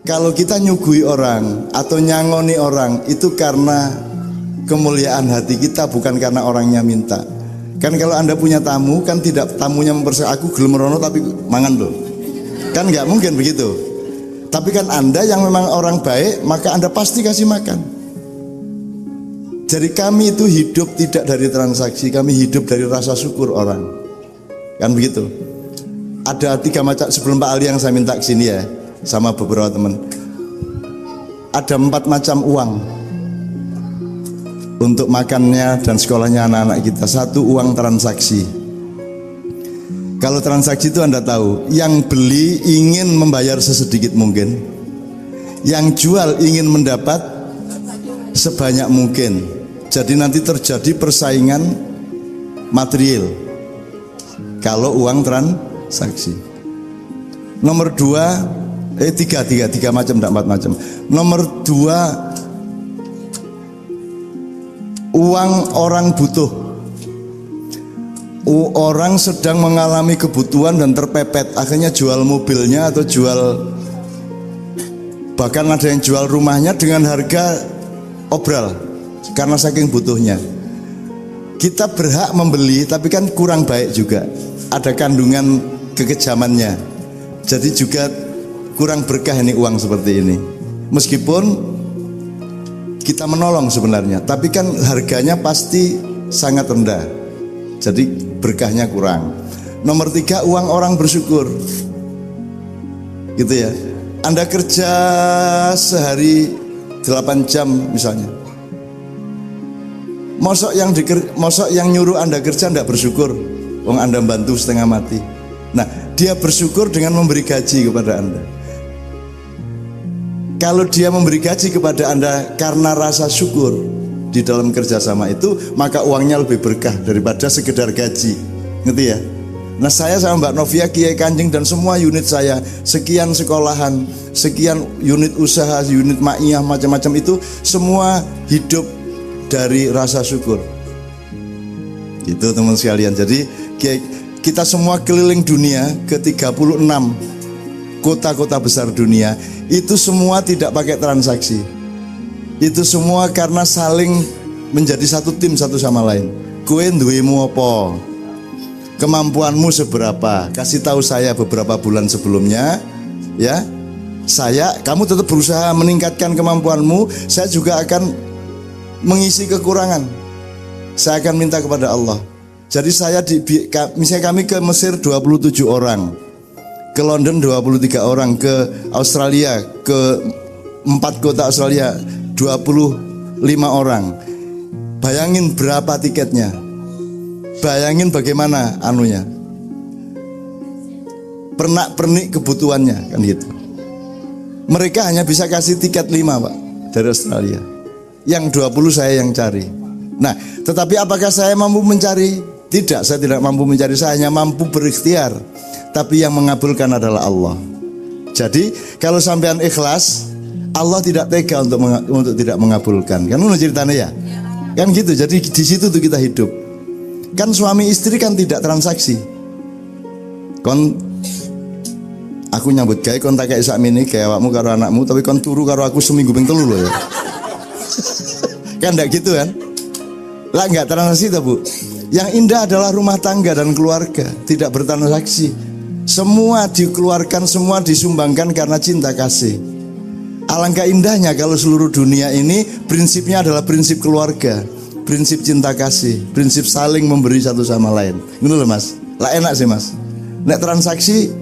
Kalau kita nyugui orang atau nyangoni orang itu karena kemuliaan hati kita, bukan karena orangnya minta. Kan kalau Anda punya tamu, kan tidak tamunya mempersilakan, aku gelem rono tapi mangan loh. Kan nggak mungkin begitu. Tapi kan Anda yang memang orang baik, maka Anda pasti kasih makan. Jadi kami itu hidup tidak dari transaksi, kami hidup dari rasa syukur orang. Kan begitu. Ada 3 macam, sebelum Pak Ali yang saya minta kesini ya, sama beberapa teman. Ada 4 macam uang untuk makannya dan sekolahnya anak-anak kita. 1, uang transaksi. Kalau transaksi itu Anda tahu, yang beli ingin membayar sesedikit mungkin, yang jual ingin mendapat sebanyak mungkin. Jadi nanti terjadi persaingan material kalau uang transaksi. Nomor 2, 3 macam, tidak 4 macam. Nomor 2, uang orang butuh. Orang sedang mengalami kebutuhan dan terpepet, akhirnya jual mobilnya atau jual, bahkan ada yang jual rumahnya dengan harga obral karena saking butuhnya. Kita berhak membeli, tapi kan kurang baik juga, ada kandungan kekejamannya. Jadi juga kurang berkah ini uang seperti ini. Meskipun kita menolong sebenarnya, tapi kan harganya pasti sangat rendah, jadi berkahnya kurang. Nomor 3, uang orang bersyukur. Gitu ya. Anda kerja sehari 8 jam misalnya. Mosok yang nyuruh Anda kerja tidak bersyukur, wong Anda bantu setengah mati. Nah, dia bersyukur dengan memberi gaji kepada Anda. Kalau dia memberi gaji kepada Anda karena rasa syukur di dalam kerjasama itu, maka uangnya lebih berkah daripada sekedar gaji. Ngerti ya? Nah, saya sama Mbak Novia, Kiai Kanjeng dan semua unit saya, sekian sekolahan, sekian unit usaha, unit ma'iyah, macam-macam itu semua hidup dari rasa syukur. Itu teman sekalian. Jadi kita semua keliling dunia ke 36 kota-kota besar dunia, itu semua tidak pakai transaksi. Itu semua karena saling menjadi satu tim satu sama lain. Kowe duwemu apa? Kemampuanmu seberapa? Kasih tahu saya beberapa bulan sebelumnya, ya. Kamu tetap berusaha meningkatkan kemampuanmu, saya juga akan mengisi kekurangan. Saya akan minta kepada Allah. Jadi misalnya kami ke Mesir 27 orang, ke London 23 orang, ke Australia, ke 4 kota Australia 25 orang. Bayangin berapa tiketnya, bayangin bagaimana anunya, pernak-pernik kebutuhannya, kan gitu. Mereka hanya bisa kasih tiket 5 Pak dari Australia, yang 20 saya yang cari. Nah, tetapi apakah saya mampu mencari? Tidak, saya tidak mampu mencari, saya hanya mampu berikhtiar. Tapi yang mengabulkan adalah Allah. Jadi kalau sampean ikhlas, Allah tidak tega untuk tidak mengabulkan. Kan menurut ceritanya ya? Kan gitu. Jadi di situ tuh kita hidup. Kan suami istri kan tidak transaksi. Aku nyambut gawe kon tak kayak sakmene kayak awakmu karo anakmu, tapi kon turu karo aku seminggu ping 3 loh ya. Kan enggak gitu kan? Lah enggak transaksi toh, Bu. Yang indah adalah rumah tangga dan keluarga, tidak bertransaksi. Semua dikeluarkan, semua disumbangkan karena cinta kasih. Alangkah indahnya kalau seluruh dunia ini prinsipnya adalah prinsip keluarga, prinsip cinta kasih, prinsip saling memberi satu sama lain. Gitu loh Mas. Lah enak sih Mas. Nek transaksi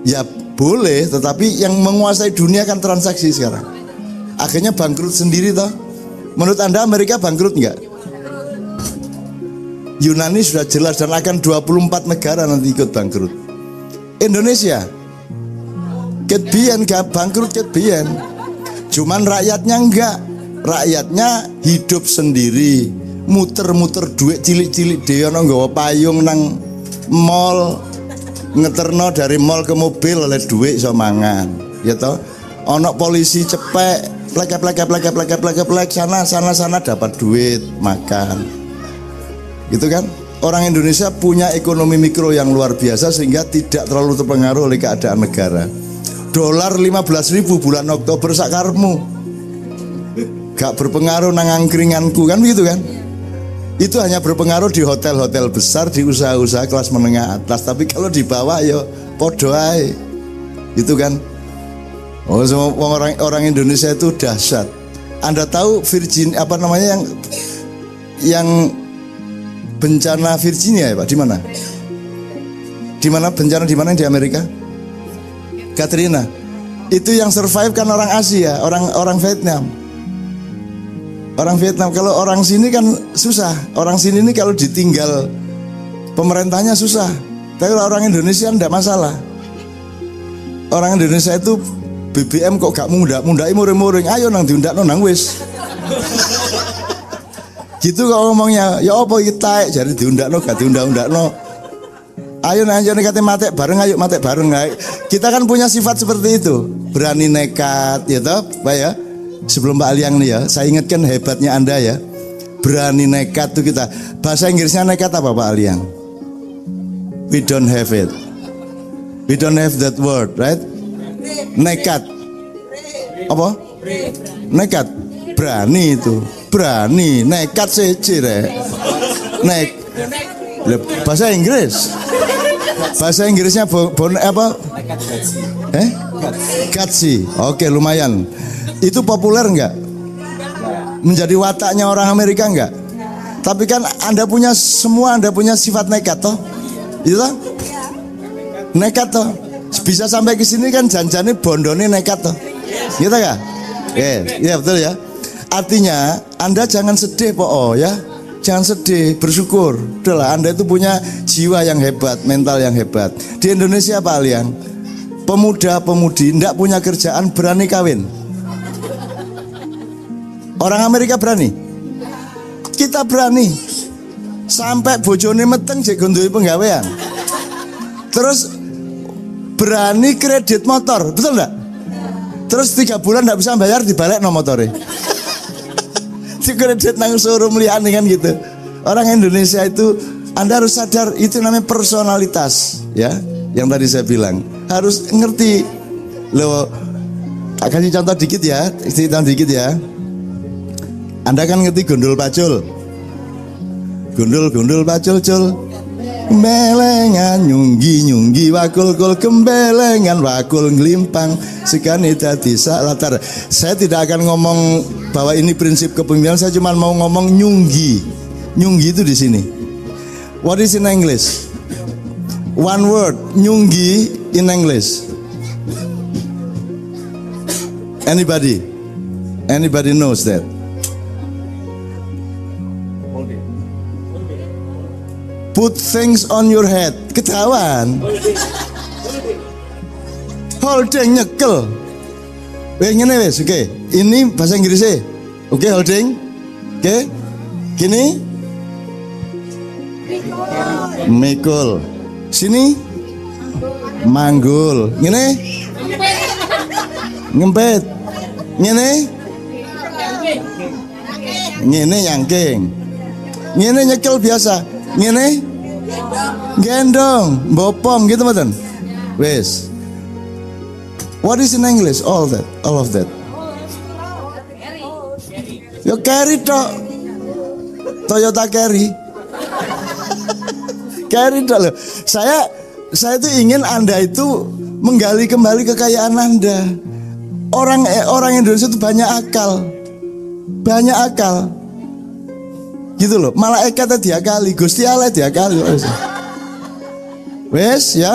ya boleh, tetapi yang menguasai dunia kan transaksi sekarang. Akhirnya bangkrut sendiri toh. Menurut Anda Amerika bangkrut enggak? Yunani sudah jelas dan akan 24 negara nanti ikut bangkrut. Indonesia ketbian gak bangkrut ketbian. Cuman rakyatnya enggak. Rakyatnya hidup sendiri, muter-muter duit cilik-cilik dhewe ana nggawa payung nang mall, ngeterno dari mall ke mobil oleh duit iso mangan. Ya toh? Ana polisi cepek, plek sana dapat duit makan. Gitu kan? Orang Indonesia punya ekonomi mikro yang luar biasa sehingga tidak terlalu terpengaruh oleh keadaan negara. dolar 15.000 bulan Oktober sakarmu. Gak berpengaruh nang angkringanku kan begitu kan? Itu hanya berpengaruh di hotel-hotel besar, di usaha-usaha kelas menengah atas. Tapi kalau di bawah ya podo ae. Gitu kan? Oh, semua orang Indonesia itu dahsyat. Anda tahu apa namanya yang bencana Virginia ya Pak? Di mana? Di mana bencana di mana di Amerika? Katrina. Itu yang survive kan orang Asia, orang Vietnam. Orang Vietnam, kalau orang sini kan susah. Orang sini ini kalau ditinggal pemerintahnya susah. Tapi kalau orang Indonesia enggak masalah. Orang Indonesia itu BBM kok gak mundai muring-muring. Ayo nang diundakno nang wis. Gitu kok ngomongnya. Ya apa kita jadi diundakno gak diundak-undakno. Ayo nang jane kate matek bareng, ayo matek bareng. Kita kan punya sifat seperti itu. Berani nekat ya toh, Pak ya. Sebelum Pak Aliang nih ya, saya ingatkan hebatnya Anda ya. Berani nekat tuh kita. Bahasa Inggrisnya nekat apa Pak Aliang? We don't have it. We don't have that word, right? Nekat. Apa? Nekat. Berani itu. Berani. Nekat sih re. Bahasa Inggris. Bahasa Inggrisnya apa? Gutsy. Oke, lumayan. Itu populer enggak? Menjadi wataknya orang Amerika enggak? Tapi kan Anda punya sifat nekat toh? Itu toh? Nekat toh? Bisa sampai ke sini kan janjane bondone nekat toh? Gitu enggak? Iya betul ya. Artinya Anda jangan sedih po ya. Jangan sedih, bersyukur. Udahlah, Anda itu punya jiwa yang hebat, mental yang hebat. Di Indonesia Pak Aliang, pemuda-pemudi enggak punya kerjaan berani kawin. Orang Amerika berani, kita berani. Sampai bojone meteng jek gondoe penggawean. Terus berani kredit motor, betul enggak? Terus 3 bulan enggak bisa bayar dibalik no motore. Di kredit nang showroom liyane kan gitu. Orang Indonesia itu Anda harus sadar itu namanya personalitas ya. Yang tadi saya bilang harus ngerti. Loh, tak kasih contoh dikit ya, cerita dikit ya. Anda kan ngerti gondol pacul. Gondol pacul cul. Belengan nyunggi wakul gembelengan wakul ngelimpang sekani dadi sak latar. Saya tidak akan ngomong bahwa ini prinsip kepemimpinan, saya cuma mau ngomong nyunggi. Nyunggi itu di sini. What is in English? One word, nyunggi in English. Anybody knows that? Put things on your head. Ketahuan. Holding nyekel. Ngene wis, oke. Ini bahasa Inggrisnya. Oke, holding. Oke. Gini. Mikul. Sini. Manggul. Ngene. Ngempet. Ngene. Ngene nyangking. Ngene nyekel biasa. Ngene gendong, bopong gitu mboten. Wes. What is in English? All of that. Yo carry tok. Toyota Carry. Carry tok loh. Saya itu ingin Anda itu menggali kembali kekayaan Anda. Orang Indonesia itu banyak akal. Banyak akal. Gitu loh, malaikatnya diakali, Gusti Allah diakali. Wes ya.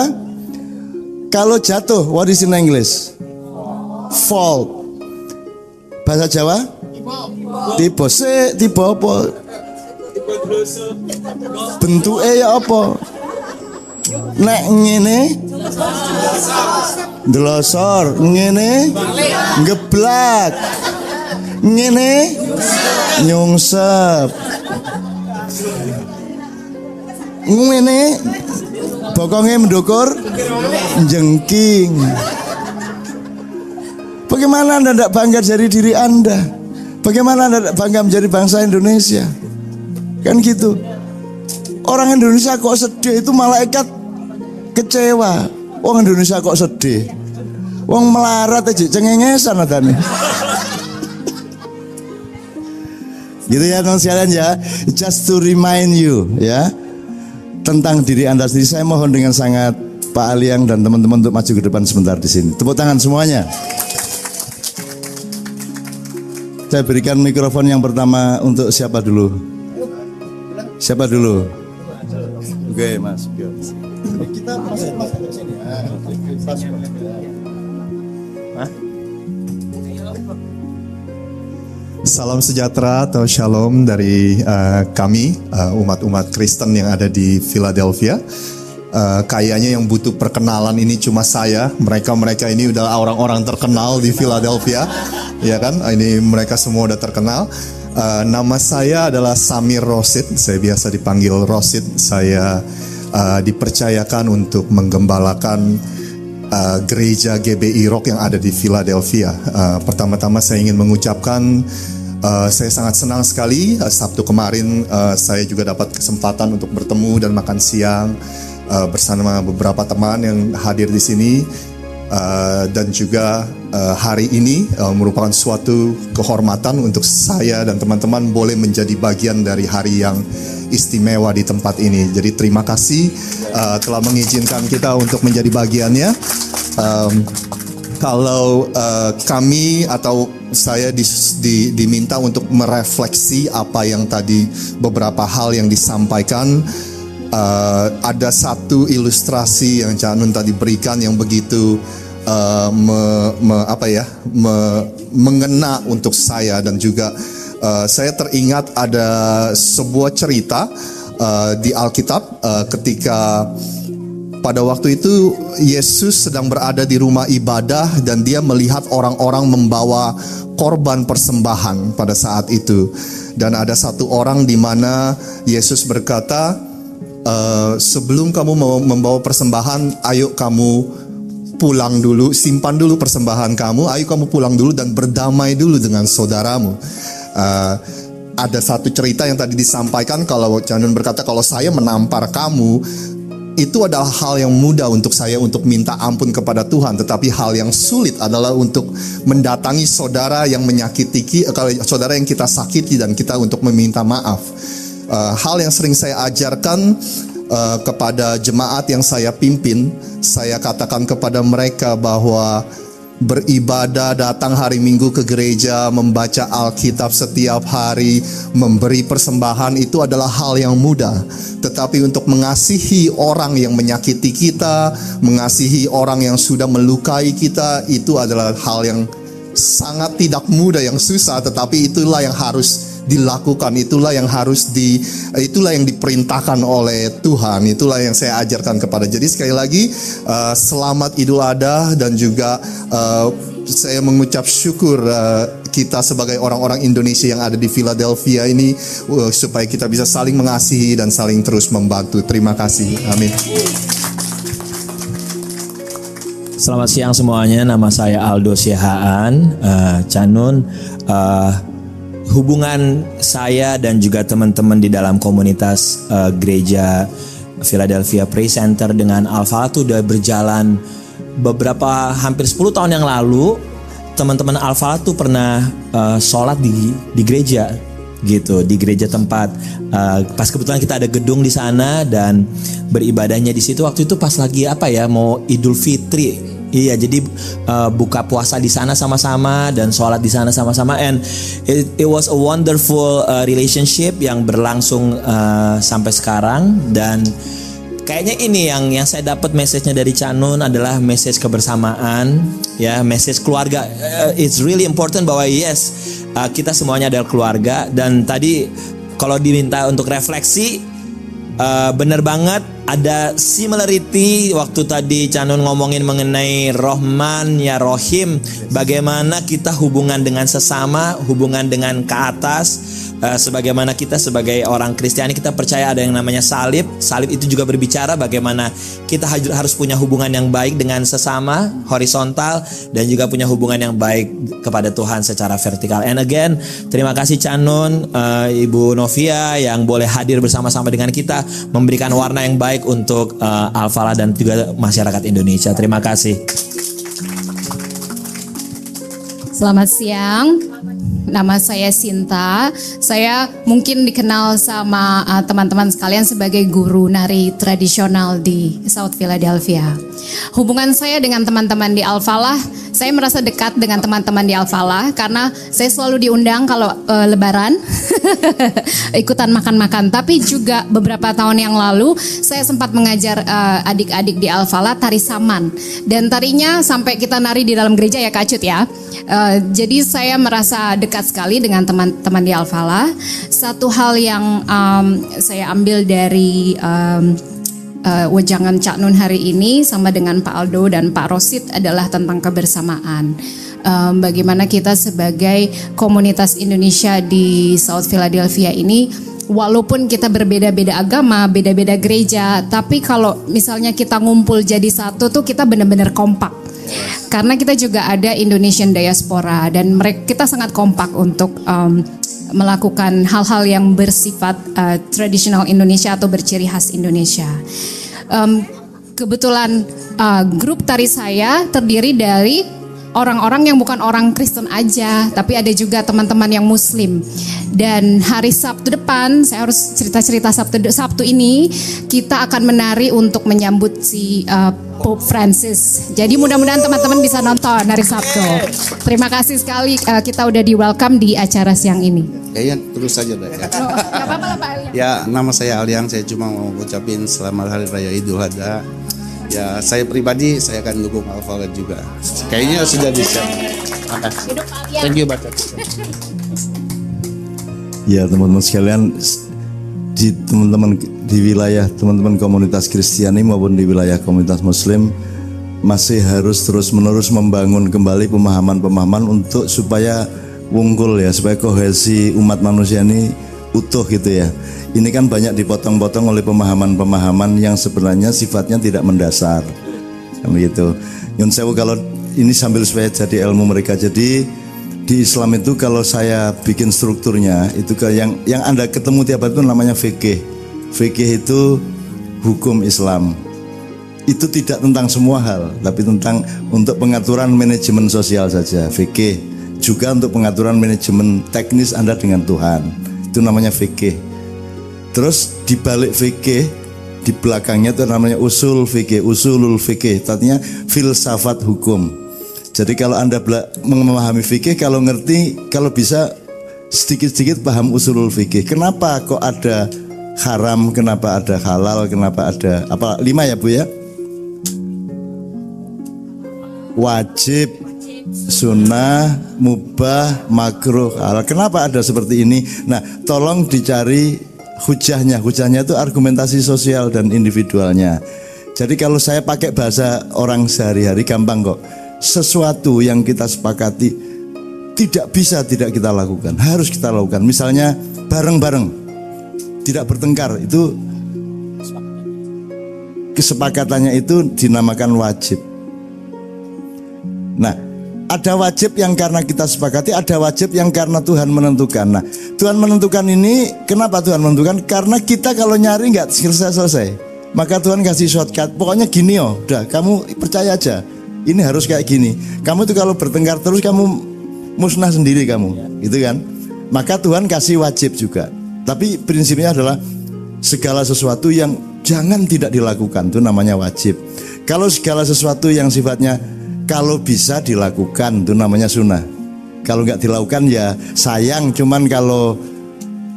Kalau jatuh, what is in English? Fall. Bahasa Jawa? Tiba apa? Bentuknya ya apa? Nek ngene ndelosor, ngene ngeblak, ngene nyungsep, ngene bokongnya mendukur jengking. Bagaimana Anda tidak bangga dari diri Anda? Bagaimana Anda tidak bangga menjadi bangsa Indonesia? Kan gitu. Orang Indonesia kok sedih, itu malaikat kecewa. Orang Indonesia kok sedih. Wong melarat aja cengengesan adane. Gitu ya teman sekalian ya. Just to remind you ya tentang diri Anda sendiri. Saya mohon dengan sangat Pak Aliang dan teman-teman untuk maju ke depan sebentar di sini. Tepuk tangan semuanya. Saya berikan mikrofon yang pertama untuk siapa dulu? Siapa dulu? Oke, Mas. Kita masuk ke sini. Salam sejahtera atau shalom dari kami umat-umat Kristen yang ada di Philadelphia. Kayaknya yang butuh perkenalan ini cuma saya. Mereka ini udah orang-orang terkenal di Philadelphia, ya kan? Ini mereka semua udah terkenal. Nama saya adalah Samir Rosid. Saya biasa dipanggil Rosid. Saya dipercayakan untuk menggembalakan gereja GBI Rock yang ada di Philadelphia. Pertama-tama saya ingin mengucapkan saya sangat senang sekali Sabtu kemarin saya juga dapat kesempatan untuk bertemu dan makan siang bersama beberapa teman yang hadir di sini dan juga hari ini merupakan suatu kehormatan untuk saya dan teman-teman boleh menjadi bagian dari hari yang istimewa di tempat ini. Jadi terima kasih telah mengizinkan kita untuk menjadi bagiannya. Kalau kami atau saya diminta untuk merefleksi apa yang tadi beberapa hal yang disampaikan, ada satu ilustrasi yang Cak Nun tadi berikan yang begitu mengena untuk saya dan juga saya teringat ada sebuah cerita di Alkitab ketika pada waktu itu Yesus sedang berada di rumah ibadah dan dia melihat orang-orang membawa korban persembahan pada saat itu. Dan ada satu orang di mana Yesus berkata, sebelum kamu mau membawa persembahan, ayo kamu pulang dulu, simpan dulu persembahan kamu, ayo kamu pulang dulu dan berdamai dulu dengan saudaramu. Ada satu cerita yang tadi disampaikan kalau Janun berkata kalau saya menampar kamu, itu adalah hal yang mudah untuk saya untuk minta ampun kepada Tuhan. Tetapi hal yang sulit adalah untuk mendatangi saudara yang menyakiti, kalau saudara yang kita sakiti dan kita untuk meminta maaf. Hal yang sering saya ajarkan kepada jemaat yang saya pimpin, saya katakan kepada mereka bahwa beribadah, datang hari Minggu ke gereja, membaca Alkitab setiap hari, memberi persembahan itu adalah hal yang mudah. Tetapi untuk mengasihi orang yang menyakiti kita, mengasihi orang yang sudah melukai kita, itu adalah hal yang sangat tidak mudah, yang susah. Tetapi itulah yang harus dilakukan, itulah yang diperintahkan oleh Tuhan, itulah yang saya ajarkan kepada. Jadi sekali lagi selamat Idul Adha dan juga saya mengucap syukur kita sebagai orang-orang Indonesia yang ada di Philadelphia ini supaya kita bisa saling mengasihi dan saling terus membantu. Terima kasih. Amin. Selamat siang semuanya, nama saya Aldo Syehaan, Canun. Hubungan saya dan juga teman-teman di dalam komunitas gereja Philadelphia Praise Center dengan Alpha itu udah berjalan beberapa hampir 10 tahun yang lalu. Teman-teman Alpha itu pernah sholat di gereja gitu, di gereja tempat pas kebetulan kita ada gedung di sana dan beribadahnya di situ. Waktu itu pas lagi mau Idul Fitri. Iya, jadi buka puasa di sana sama-sama dan sholat di sana sama-sama, and it was a wonderful relationship yang berlangsung sampai sekarang. Dan kayaknya ini yang saya dapat message-nya dari Canun adalah message kebersamaan, ya, message keluarga. It's really important bahwa kita semuanya adalah keluarga. Dan tadi kalau diminta untuk refleksi, benar banget. Ada similarity waktu tadi Canun ngomongin mengenai Rohman ya Rohim, bagaimana kita hubungan dengan sesama, hubungan dengan ke atas. Sebagaimana kita sebagai orang Kristiani kita percaya ada yang namanya salib. Salib itu juga berbicara bagaimana kita harus punya hubungan yang baik dengan sesama, horizontal, dan juga punya hubungan yang baik kepada Tuhan secara vertikal. And again, terima kasih Canun, Ibu Novia yang boleh hadir bersama-sama dengan kita, memberikan warna yang baik untuk Alfala dan juga masyarakat Indonesia. Terima kasih. Selamat siang, nama saya Sinta. Saya mungkin dikenal sama teman-teman sekalian sebagai guru nari tradisional di South Philadelphia. Hubungan saya dengan teman-teman di Al-Falah, saya merasa dekat dengan teman-teman di Al-Falah karena saya selalu diundang kalau lebaran, ikutan makan-makan. Tapi juga beberapa tahun yang lalu saya sempat mengajar adik-adik di Al-Falah tari saman. Dan tarinya sampai kita nari di dalam gereja ya Kak Cut ya. Jadi saya merasa dekat sekali dengan teman-teman di Al-Falah. Satu hal yang saya ambil dari wejangan Cak Nun hari ini sama dengan Pak Aldo dan Pak Rosid adalah tentang kebersamaan. Bagaimana kita sebagai komunitas Indonesia di South Philadelphia ini, walaupun kita berbeda-beda agama, beda-beda gereja, tapi kalau misalnya kita ngumpul jadi satu tuh kita benar-benar kompak. Karena kita juga ada Indonesian diaspora dan kita sangat kompak untuk melakukan hal-hal yang bersifat tradisional Indonesia atau berciri khas Indonesia. Kebetulan grup tari saya terdiri dari orang-orang yang bukan orang Kristen aja, tapi ada juga teman-teman yang Muslim. Dan hari Sabtu depan, saya harus cerita-cerita Sabtu ini, kita akan menari untuk menyambut si Pope Francis. Jadi mudah-mudahan teman-teman bisa nonton hari Sabtu. Terima kasih sekali kita udah di welcome di acara siang ini. Kayaknya terus saja deh. Ya. Gak apa-apa lah Pak Aliang. Ya, nama saya Aliang, saya cuma mau ucapin selamat Hari Raya Idul Adha. Ya, saya pribadi saya akan dukung Al-Falah juga. Kayaknya sudah bisa. Makasih. Thank you Bapak. Ya teman-teman sekalian, di wilayah teman-teman komunitas Kristiani maupun di wilayah komunitas Muslim masih harus terus-menerus membangun kembali pemahaman-pemahaman untuk supaya wungkul ya, supaya kohesi umat manusia ini utuh gitu ya. Ini kan banyak dipotong-potong oleh pemahaman-pemahaman yang sebenarnya sifatnya tidak mendasar. Begitu. Nyun sewu kalau ini sambil supaya jadi ilmu mereka. Jadi di Islam itu kalau saya bikin strukturnya itu yang Anda ketemu tiap hari itu namanya fikih. Fikih itu hukum Islam. Itu tidak tentang semua hal, tapi tentang untuk pengaturan manajemen sosial saja. Fikih juga untuk pengaturan manajemen teknis Anda dengan Tuhan. Itu namanya fikih. Terus di balik fikih, di belakangnya itu namanya usul fikih, usulul fikih, artinya filsafat hukum. Jadi kalau Anda memahami fikih, kalau ngerti, kalau bisa sedikit-sedikit paham usulul fikih. Kenapa kok ada haram, kenapa ada halal, kenapa ada apa 5 ya Bu ya? Wajib, sunnah, mubah, makruh, halal. Kenapa ada seperti ini? Nah, tolong dicari hujahnya. Hujahnya itu argumentasi sosial dan individualnya. Jadi kalau saya pakai bahasa orang sehari-hari gampang kok. Sesuatu yang kita sepakati tidak bisa tidak kita lakukan, harus kita lakukan. Misalnya bareng-bareng, tidak bertengkar, itu kesepakatannya itu dinamakan wajib. Nah, ada wajib yang karena kita sepakati, ada wajib yang karena Tuhan menentukan. Nah, Tuhan menentukan ini, kenapa Tuhan menentukan? Karena kita kalau nyari nggak selesai-selesai, maka Tuhan kasih shortcut. Pokoknya gini oh, udah kamu percaya aja. Ini harus kayak gini. Kamu tuh kalau bertengkar terus kamu musnah sendiri kamu, gitu kan? Maka Tuhan kasih wajib juga. Tapi prinsipnya adalah segala sesuatu yang jangan tidak dilakukan itu namanya wajib. Kalau segala sesuatu yang sifatnya kalau bisa dilakukan itu namanya sunnah. Kalau nggak dilakukan ya sayang. Cuman kalau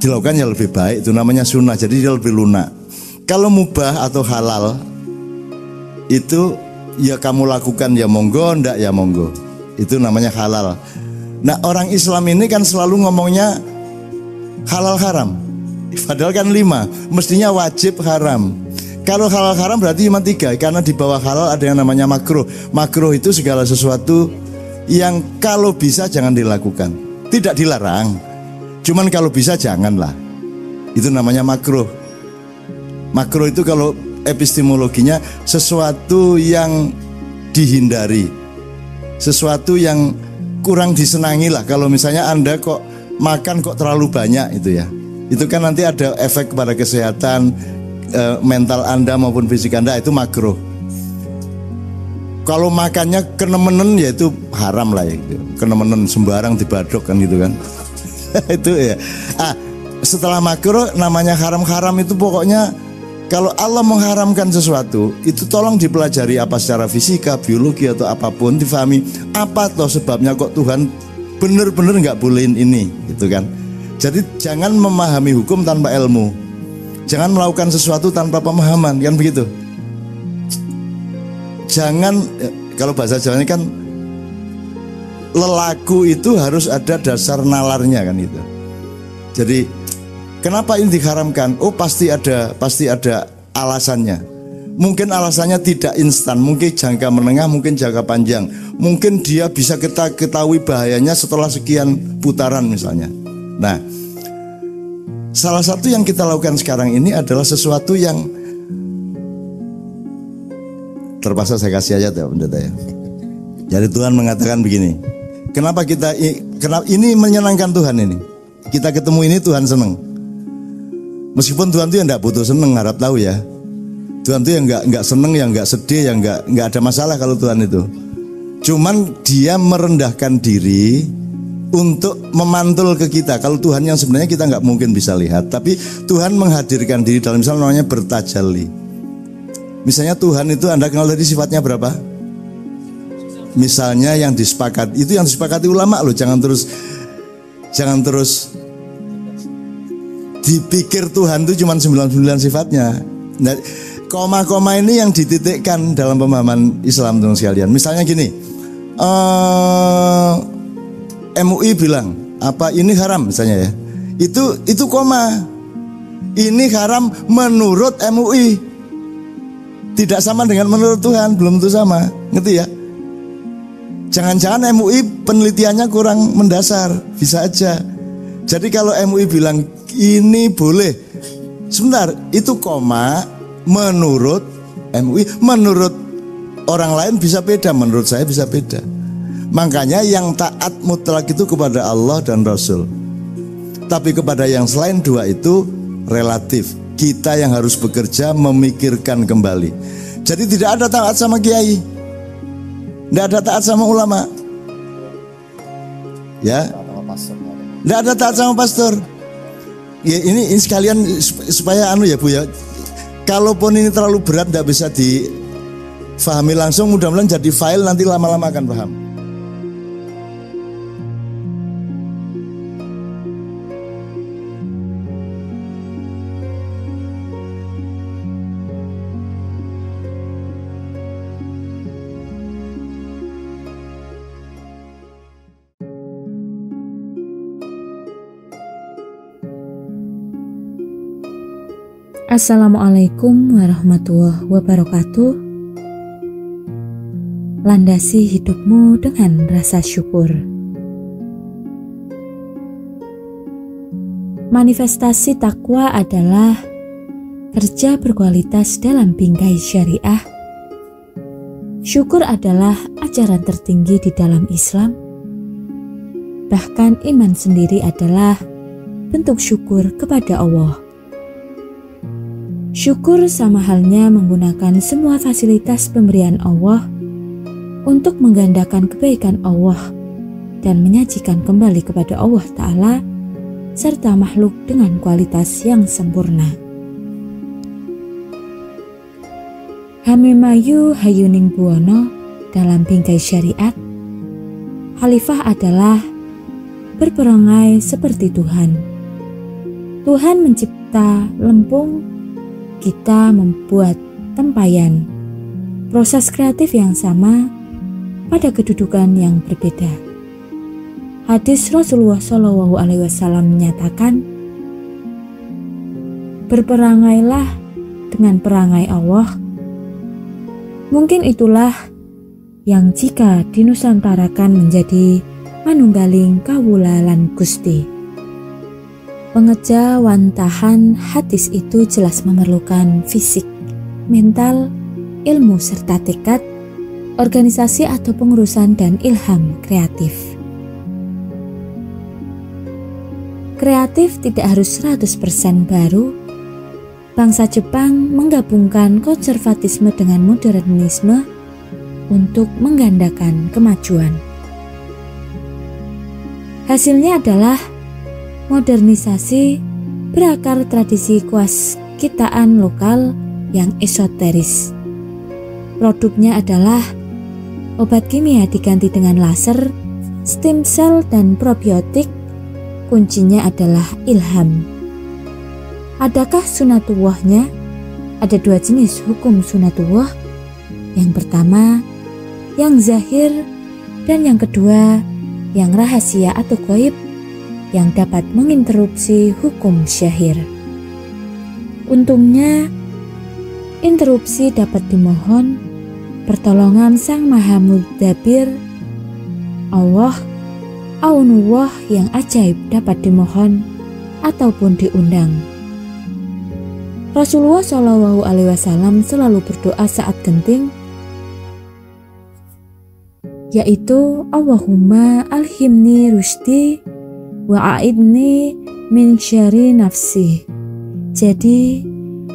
dilakukan ya lebih baik, itu namanya sunnah. Jadi dia lebih lunak. Kalau mubah atau halal itu ya kamu lakukan ya monggo, ndak ya monggo. Itu namanya halal. Nah orang Islam ini kan selalu ngomongnya halal haram. Padahal kan 5, mestinya wajib haram. Kalau halal haram berarti cuma 3. Karena di bawah halal ada yang namanya makruh. Makruh itu segala sesuatu yang kalau bisa jangan dilakukan. Tidak dilarang, cuman kalau bisa janganlah. Itu namanya makruh. Makruh itu kalau epistemologinya sesuatu yang dihindari, sesuatu yang kurang disenangi lah. Kalau misalnya Anda kok makan kok terlalu banyak itu ya, itu kan nanti ada efek kepada kesehatan mental Anda maupun fisik Anda, itu makruh. Kalau makannya kenemenen ya itu haram lah ya gitu. Kenemenen sembarang dibadok kan gitu kan. Itu ya. Setelah makruh namanya haram-haram itu pokoknya kalau Allah mengharamkan sesuatu itu tolong dipelajari apa secara fisika, biologi atau apapun, difahami apa toh sebabnya kok Tuhan bener-bener nggak bolehin ini gitu kan. Jadi jangan memahami hukum tanpa ilmu, jangan melakukan sesuatu tanpa pemahaman kan begitu. Jangan, kalau bahasa Jawanya kan lelaku itu harus ada dasar nalarnya kan itu. Jadi kenapa ini diharamkan? Oh pasti ada alasannya. Mungkin alasannya tidak instan, mungkin jangka menengah, mungkin jangka panjang. Mungkin dia bisa kita ketahui bahayanya setelah sekian putaran misalnya. Nah, salah satu yang kita lakukan sekarang ini adalah sesuatu yang terpaksa saya kasih aja ya pendeta ya. Jadi Tuhan mengatakan begini, kenapa ini menyenangkan Tuhan ini? Kita ketemu ini Tuhan senang. Meskipun Tuhan itu yang nggak butuh seneng, harap tahu ya. Tuhan itu yang nggak seneng, yang nggak sedih, yang nggak ada masalah kalau Tuhan itu. Cuman dia merendahkan diri untuk memantul ke kita. Kalau Tuhan yang sebenarnya kita nggak mungkin bisa lihat, tapi Tuhan menghadirkan diri dalam misalnya namanya bertajalli. Misalnya Tuhan itu Anda kenal tadi sifatnya berapa? Misalnya yang disepakati, itu yang disepakati ulama loh. Jangan terus dipikir Tuhan itu cuma 99 sifatnya. Nah, koma-koma ini yang dititikkan dalam pemahaman Islam teman sekalian. Misalnya gini, MUI bilang apa ini haram misalnya ya. Itu koma. Ini haram menurut MUI. Tidak sama dengan menurut Tuhan, belum tentu sama. Ngerti ya? Jangan-jangan MUI penelitiannya kurang mendasar, bisa aja. Jadi kalau MUI bilang ini boleh, sebentar, itu koma menurut MUI, menurut orang lain bisa beda, menurut saya bisa beda. Makanya yang taat mutlak itu kepada Allah dan Rasul. Tapi kepada yang selain dua itu relatif. Kita yang harus bekerja memikirkan kembali. Jadi tidak ada taat sama kiai, tidak ada taat sama ulama, ya, tidak ada taat sama pastor. Ya ini sekalian supaya ya Bu ya. Kalaupun ini terlalu berat tidak bisa difahami langsung, mudah-mudahan jadi file nanti lama-lama akan paham. Assalamualaikum warahmatullahi wabarakatuh. Landasi hidupmu dengan rasa syukur. Manifestasi takwa adalah kerja berkualitas dalam bingkai syariah. Syukur adalah ajaran tertinggi di dalam Islam. Bahkan iman sendiri adalah bentuk syukur kepada Allah. Syukur sama halnya menggunakan semua fasilitas pemberian Allah untuk menggandakan kebaikan Allah dan menyajikan kembali kepada Allah Ta'ala serta makhluk dengan kualitas yang sempurna. Hamimayu Hayuning Buwono dalam bingkai syariat, Khalifah adalah berperangai seperti Tuhan. Tuhan mencipta lempung, kita membuat tempayan. Proses kreatif yang sama pada kedudukan yang berbeda. Hadis Rasulullah SAW menyatakan, berperangailah dengan perangai Allah. Mungkin itulah yang jika dinusantarakan menjadi manunggaling kawula lan Gusti. Pengejawantahan hadis itu jelas memerlukan fisik, mental, ilmu serta tekad, organisasi atau pengurusan dan ilham kreatif. Kreatif tidak harus 100% baru. Bangsa Jepang menggabungkan konservatisme dengan modernisme untuk menggandakan kemajuan. Hasilnya adalah modernisasi berakar tradisi kewaskitaan lokal yang esoteris. Produknya adalah obat kimia diganti dengan laser, stem cell, dan probiotik. Kuncinya adalah ilham. Adakah sunatullahnya? Ada 2 jenis hukum sunatullah. Yang pertama, yang zahir, dan yang kedua, yang rahasia atau gaib, yang dapat menginterupsi hukum syahir. Untungnya, interupsi dapat dimohon pertolongan Sang Maha Mudabbir, Allah, Aunullah yang ajaib dapat dimohon ataupun diundang. Rasulullah Shallallahu Alaihi Wasallam selalu berdoa saat genting, yaitu Allahumma alhimni rusydi wa a'idni min syarri nafsi. Jadi,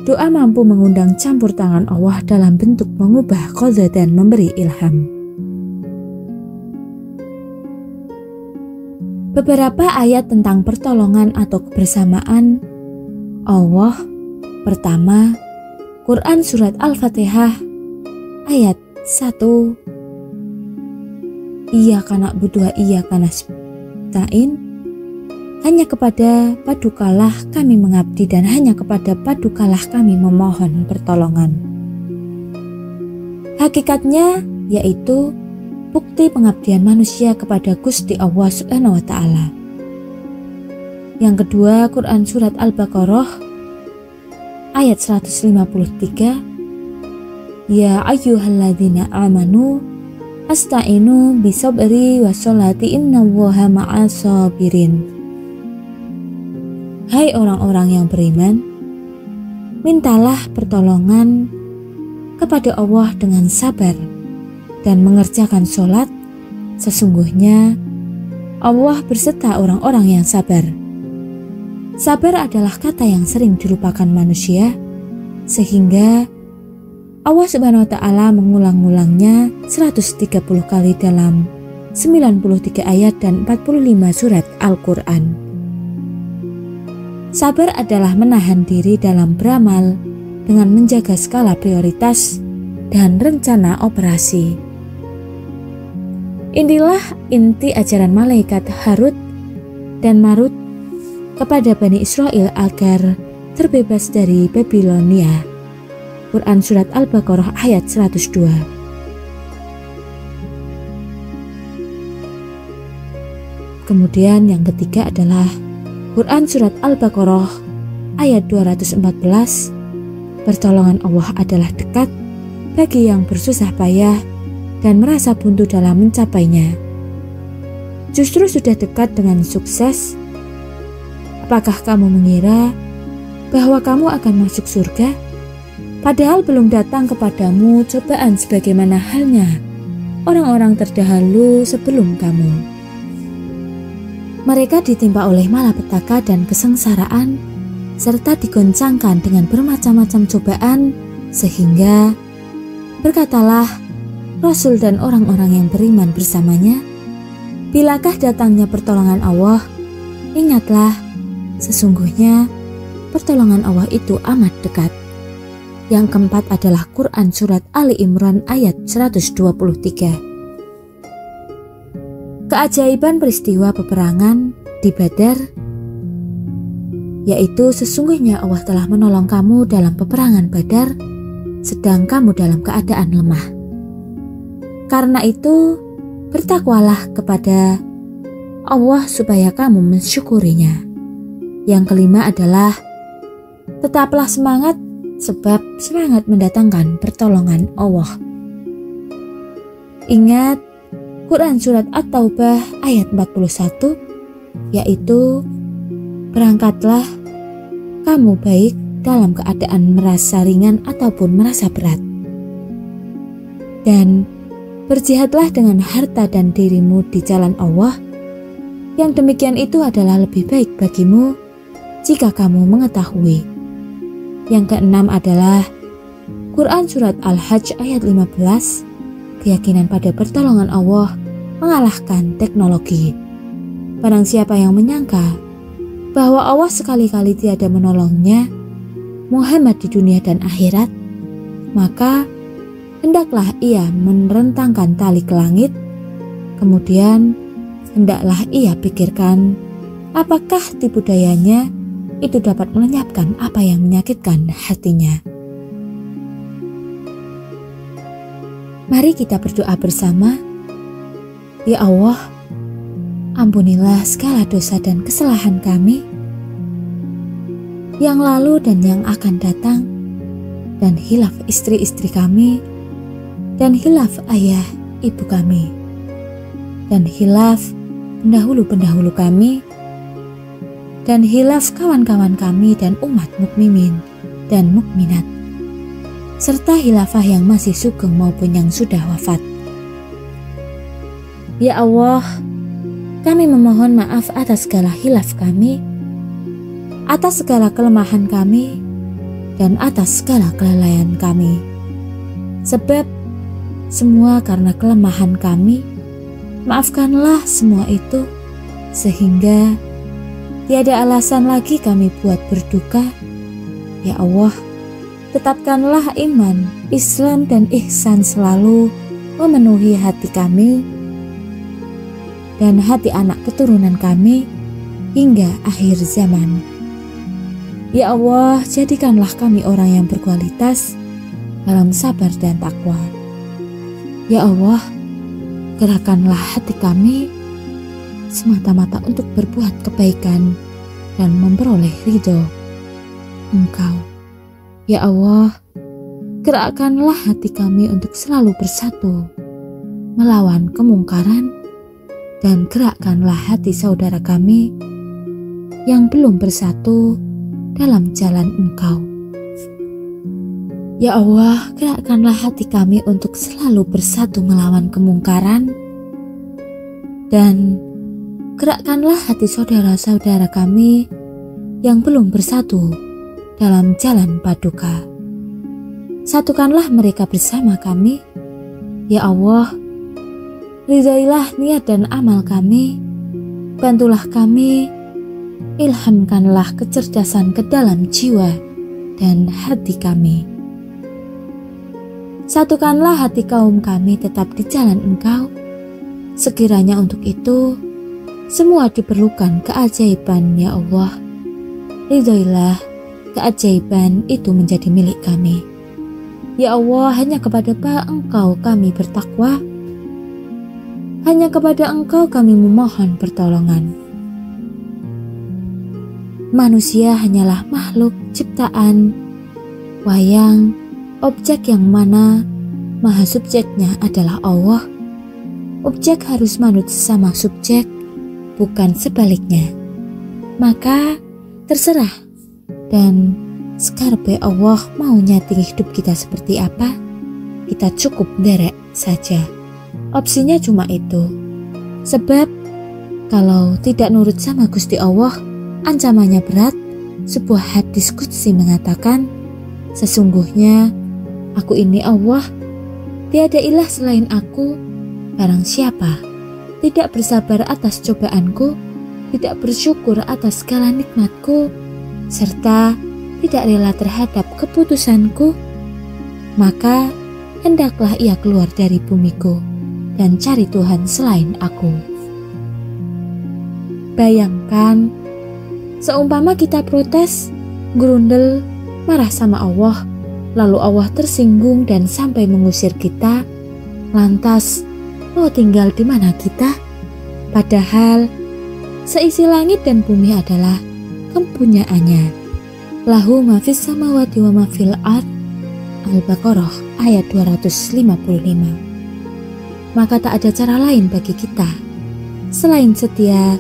doa mampu mengundang campur tangan Allah dalam bentuk mengubah qada dan memberi ilham. Beberapa ayat tentang pertolongan atau kebersamaan Allah. Pertama, Quran Surat Al-Fatihah ayat 1. Iyyaka na'budu wa iyyaka nasta'in. Hanya kepada Padukalah kami mengabdi dan hanya kepada Padukalah kami memohon pertolongan. Hakikatnya yaitu bukti pengabdian manusia kepada Gusti Allah Subhanahu wa Ta'ala. Yang kedua, Quran Surat Al-Baqarah ayat 153. Ya ayyuhalladzina amanu asta'inu bisabri washolati innallaha ma'as sabirin. Hai orang-orang yang beriman, mintalah pertolongan kepada Allah dengan sabar dan mengerjakan sholat. Sesungguhnya Allah berserta orang-orang yang sabar. Sabar adalah kata yang sering dilupakan manusia, sehingga Allah Subhanahu wa Ta'ala mengulang-ulangnya 130 kali dalam 93 ayat dan 45 surat Al-Quran. Sabar adalah menahan diri dalam beramal dengan menjaga skala prioritas dan rencana operasi. Inilah inti ajaran malaikat Harut dan Marut kepada Bani Israel agar terbebas dari Babilonia. Quran Surat Al-Baqarah ayat 102. Kemudian yang ketiga adalah Quran Surat Al-Baqarah ayat 214. Pertolongan Allah adalah dekat bagi yang bersusah payah dan merasa buntu dalam mencapainya. Justru sudah dekat dengan sukses. Apakah kamu mengira bahwa kamu akan masuk surga, padahal belum datang kepadamu cobaan sebagaimana halnya orang-orang terdahulu sebelum kamu? Mereka ditimpa oleh malapetaka dan kesengsaraan, serta digoncangkan dengan bermacam-macam cobaan, sehingga berkatalah Rasul dan orang-orang yang beriman bersamanya, bilakah datangnya pertolongan Allah, ingatlah, sesungguhnya pertolongan Allah itu amat dekat. Yang keempat adalah Quran Surat Ali Imran ayat 123. Keajaiban peristiwa peperangan di Badar, yaitu sesungguhnya Allah telah menolong kamu dalam peperangan Badar sedang kamu dalam keadaan lemah. Karena itu bertakwalah kepada Allah supaya kamu mensyukurinya. Yang kelima adalah tetaplah semangat, sebab semangat mendatangkan pertolongan Allah. Ingat Quran Surat At-Taubah ayat 41, yaitu berangkatlah kamu baik dalam keadaan merasa ringan ataupun merasa berat, dan berjihadlah dengan harta dan dirimu di jalan Allah. Yang demikian itu adalah lebih baik bagimu jika kamu mengetahui. Yang keenam adalah Quran Surat Al-Hajj ayat 15. keyakinan pada pertolongan Allah mengalahkan teknologi. Barang siapa yang menyangka bahwa Allah sekali-kali tiada menolongnya, Muhammad di dunia dan akhirat, maka hendaklah ia merentangkan tali ke langit. Kemudian hendaklah ia pikirkan apakah tipu dayanya itu dapat melenyapkan apa yang menyakitkan hatinya. Mari kita berdoa bersama. Ya Allah, ampunilah segala dosa dan kesalahan kami yang lalu dan yang akan datang, dan hilaf istri-istri kami, dan hilaf ayah ibu kami, dan hilaf pendahulu-pendahulu kami, dan hilaf kawan-kawan kami dan umat mukminin dan mukminat, serta hilafah yang masih sugeng maupun yang sudah wafat. Ya Allah, kami memohon maaf atas segala hilaf kami, atas segala kelemahan kami, dan atas segala kelalaian kami. Sebab semua karena kelemahan kami, maafkanlah semua itu, sehingga tiada alasan lagi kami buat berduka. Ya Allah, tetapkanlah iman, Islam, dan ihsan selalu memenuhi hati kami dan hati anak keturunan kami hingga akhir zaman. Ya Allah, jadikanlah kami orang yang berkualitas dalam sabar dan takwa. Ya Allah, gerakkanlah hati kami semata-mata untuk berbuat kebaikan dan memperoleh ridho Engkau. Ya Allah, gerakkanlah hati kami untuk selalu bersatu melawan kemungkaran, dan gerakkanlah hati saudara kami yang belum bersatu dalam jalan Engkau. Ya Allah, gerakkanlah hati kami untuk selalu bersatu melawan kemungkaran, dan gerakkanlah hati saudara-saudara kami yang belum bersatu dalam jalan paduka. Satukanlah mereka bersama kami. Ya Allah, ridhailah niat dan amal kami, bantulah kami, ilhamkanlah kecerdasan ke dalam jiwa dan hati kami. Satukanlah hati kaum kami tetap di jalan Engkau. Sekiranya untuk itu semua diperlukan keajaiban, ya Allah. Ridhailah keajaiban itu menjadi milik kami. Ya Allah, hanya kepada Engkau kami bertakwa, hanya kepada Engkau kami memohon pertolongan. Manusia hanyalah makhluk ciptaan, wayang, objek yang mana maha subjeknya adalah Allah. Objek harus manut sesama subjek, bukan sebaliknya. Maka terserah dan sekarbe Allah mau nyating hidup kita seperti apa, kita cukup derek saja. Opsinya cuma itu. Sebab kalau tidak nurut sama Gusti Allah, ancamannya berat. Sebuah hadis qudsi mengatakan, sesungguhnya aku ini Allah, tiada ilah selain aku. Barang siapa tidak bersabar atas cobaanku, tidak bersyukur atas segala nikmatku, serta tidak rela terhadap keputusanku, maka hendaklah ia keluar dari bumiku dan cari Tuhan selain aku. Bayangkan, seumpama kita protes, gerundel, marah sama Allah, lalu Allah tersinggung dan sampai mengusir kita, lantas mau tinggal di mana kita? Padahal seisi langit dan bumi adalah kepunyaannya. Lahu ma fis samawati wa ma fil ard. Al-Baqarah ayat 255. Maka tak ada cara lain bagi kita selain setia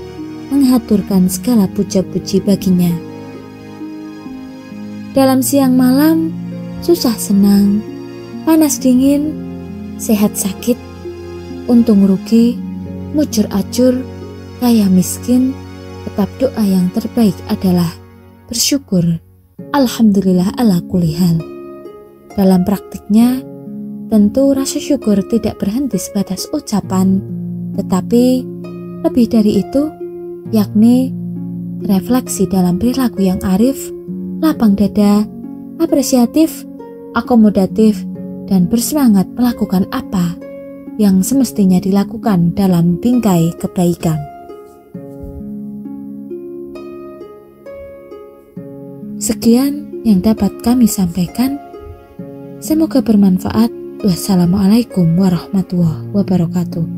menghaturkan segala puja-puji baginya. Dalam siang malam, susah senang, panas dingin, sehat sakit, untung rugi, mujur acur, kaya miskin, tetap doa yang terbaik adalah bersyukur. Alhamdulillah ala kulli hal. Dalam praktiknya, Tentu rasa syukur tidak berhenti sebatas ucapan, tetapi lebih dari itu, yakni refleksi dalam perilaku yang arif, lapang dada, apresiatif, akomodatif, dan bersemangat melakukan apa yang semestinya dilakukan dalam bingkai kebaikan. Sekian yang dapat kami sampaikan. Semoga bermanfaat. Wassalamualaikum warahmatullahi wabarakatuh.